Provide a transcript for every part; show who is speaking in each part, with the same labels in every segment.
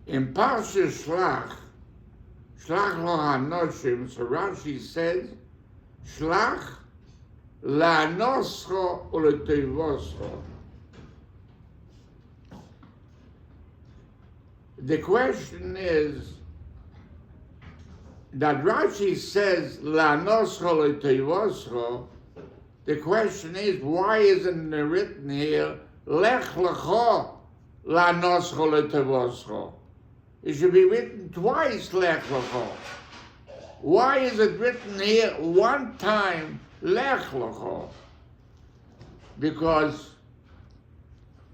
Speaker 1: In Parsha Shlach lo hanoshim, so Rashi says, Shlach la'anoscho u'letovoscho. The question is that Rashi says la'anoscho u'letovoscho. The question is, why isn't it written here lech lecho la'anoscho u'letovoscho? It should be written twice, Lech Lecho. Why is it written here one time, Lech Lecho? Because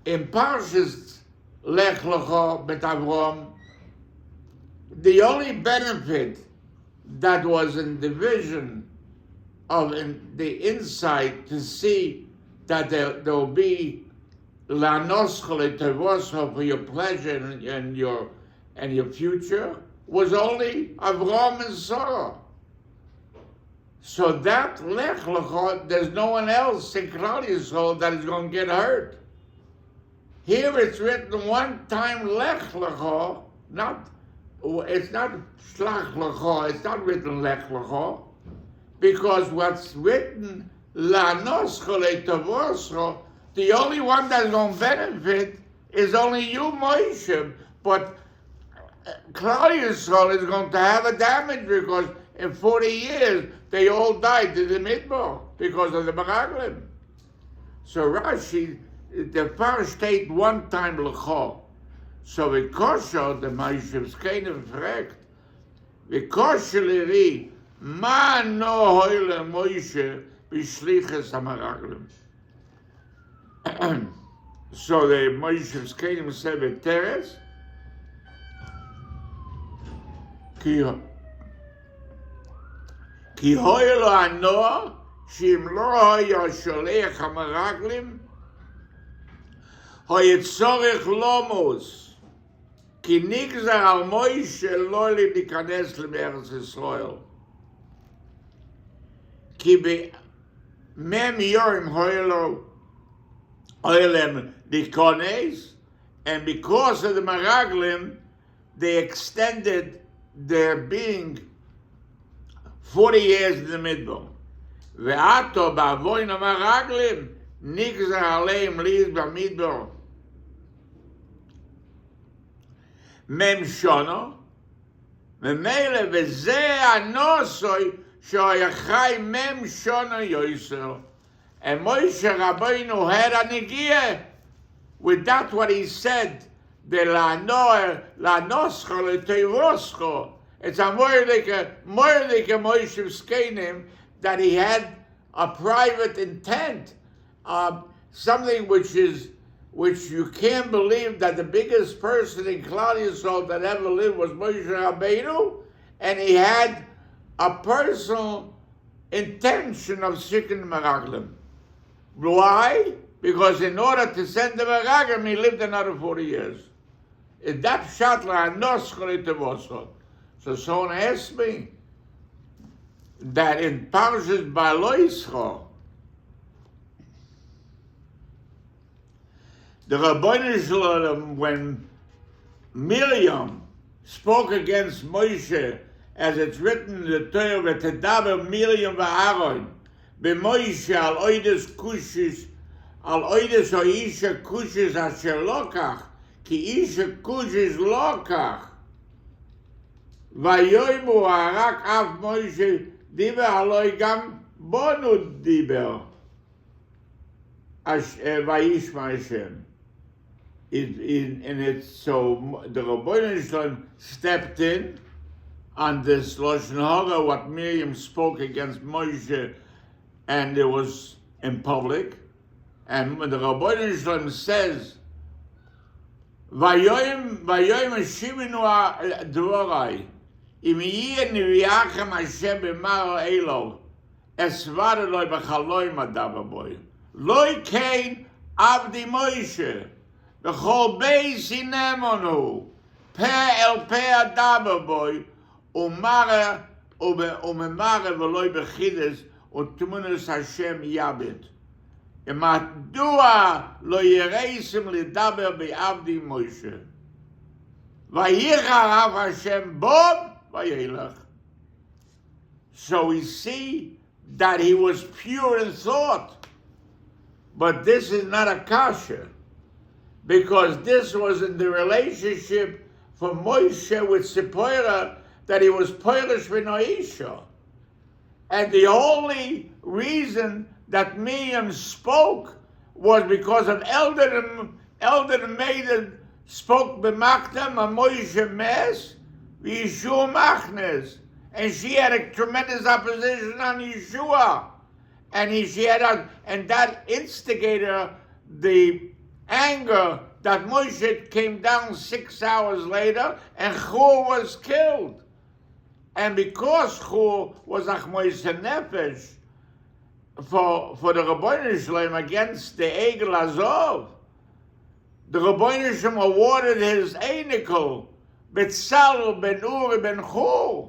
Speaker 1: in Parshas Lech Lecho Bet Avrom, the only benefit that was in the vision of the insight to see that there will be La'anoscho Letovoscho for your pleasure and your future was only Avram and Sarah. So that Lech Lecho, there's no one else in Klal Yisrael that is going to get hurt. Here it's written one time Lech Lecho, it's not Shlach Lecho, it's not written Lech Lecho, because what's written La'anoscho Letovoscho, the only one that's going to benefit is only you, Moshe, but Klal Yisrael is going to have a damage because in 40 years they all died in the Midbar because of the Meraglim. So Rashi, the first state one time Lecho. So Vikosho, the Moshe Zkenim fragt, Vikosho Liri, Ma no hoile Moshe b'shlichas HaMeraglim. So the Moshe Zkenim said, V'teres, כי הוי לו הנוע, שאם לא היה שולח המרגלים, היה צורך לומוס, כי נגזר על מוישה לא להיכנס לארץ ישראל. כי במם יום היה להם להיכנס, and because of the Meraglim, they extended their being 40 years in the Midbar. Ve'ato ba'avoin ha'meraglim nigzar aleim liz b'midbar mem shono memele v'zeh ha'nosoi she'oya chai mem shono yoser. And Moshe Rabbeinu had a negiah with that what he said. The la'anoscho letovoscho. It's a more like a Moshe Zkenim that he had a private intent, something which you can't believe that the biggest person in Klal Yisrael that ever lived was Moshe Rabbeinu, and he had a personal intention of seeking Meraglim. Why? Because in order to send the Meraglim, he lived another 40 years. That shatla anoscho letovoscho. So someone asked me that in Parshas Baloischo, the Rabbeinu Shalom, when Miriam spoke against Moshe, as it's written in the Torah, "V'tedaber Miriam v'Aaron b'Moshe al oides kushis al oides ha'isha kushis asher lokach ki isha kushis lokach vayoimu harak af Moshe diber aloi gam bonu diber vayishma Hashem." And it's so the Rabbeinu Shalom stepped in on this Lashon Hara, what Miriam spoke against Moshe, and it was in public. And when the Rabbeinu Shalom says, "Vayoyim shivinu dvorai, im yeh niviachem Hashem b'mar elo, esvar eloi b'chaloim adaber boy, loi kein avdi Moshe, b'chol beis inemonu, pe el pe adaber boy, umare v'loi b'chides, utmunus Hashem yabit. Madua lo yereisim lidaber be'avdi Moshe." Vayicharav Hashem bom vayelach. So we see that he was pure in thought. But this is not a kasha, because this was in the relationship for Moshe with Zipporah, that he was Polish v'noisha. And the only reason that Miriam spoke was because of Elder maiden spoke b'maktam a Moshe mes v'Yeshua machnes, and she had a tremendous opposition on Yeshua, and that instigated the anger that Moshe came down 6 hours later, and Chur was killed. And because Chur was Achmois Nefesh for the Rabbeinu Shalom against the Egel Azov, the Rabbeinu Shalom awarded his Einikel, Betzalel ben Uri ben Chur,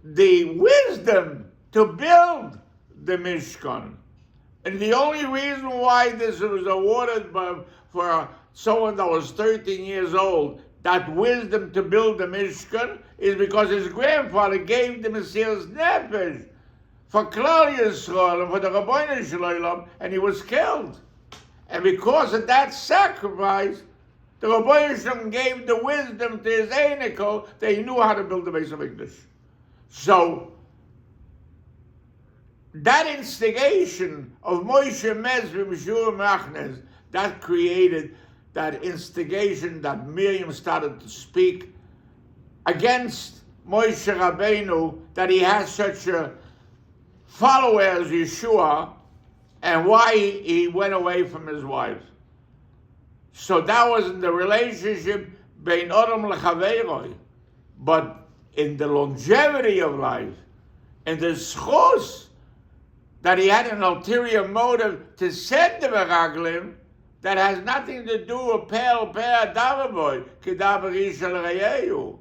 Speaker 1: the wisdom to build the Mishkan. And the only reason why this was awarded for someone that was 13 years old, that wisdom to build the Mishkan, is because his grandfather gave the Mesiras Nefesh for Klal Yisrael and for the Rabbeinu Shalom, and he was killed. And because of that sacrifice, the Rabbeinu Shalom gave the wisdom to his Einikel that he knew how to build the Beis HaMikdash. So, that instigation of Moshe Mez v'Yeshua Machnes, that created that instigation that Miriam started to speak against Moshe Rabbeinu, that he has such a follower as Yeshua, and why he went away from his wife. So that was in the relationship bein Adam lechaveroi, but in the longevity of life, in the schos, that he had an ulterior motive to send the Meraglim, that has nothing to do with Pel Davaboy, Kedaber Ishal Reyehu.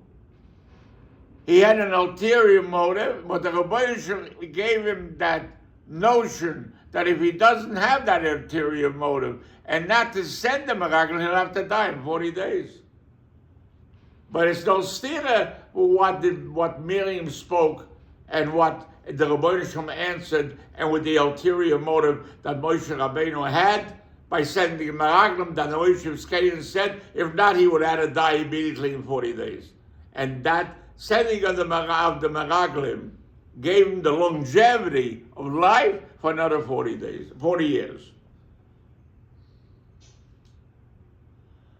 Speaker 1: He had an ulterior motive, but the Rabbeinu gave him that notion that if he doesn't have that ulterior motive and not to send the Meraglim, he'll have to die in 40 days. But it's no stira what Miriam spoke and what the Rabbeinu Shalom answered, and with the ulterior motive that Moshe Rabbeinu had by sending Meraglim, that the Moshe Tzedek said, if not, he would have to die immediately in 40 days. And that sending of the Meraglim gave him the longevity of life for another 40 years.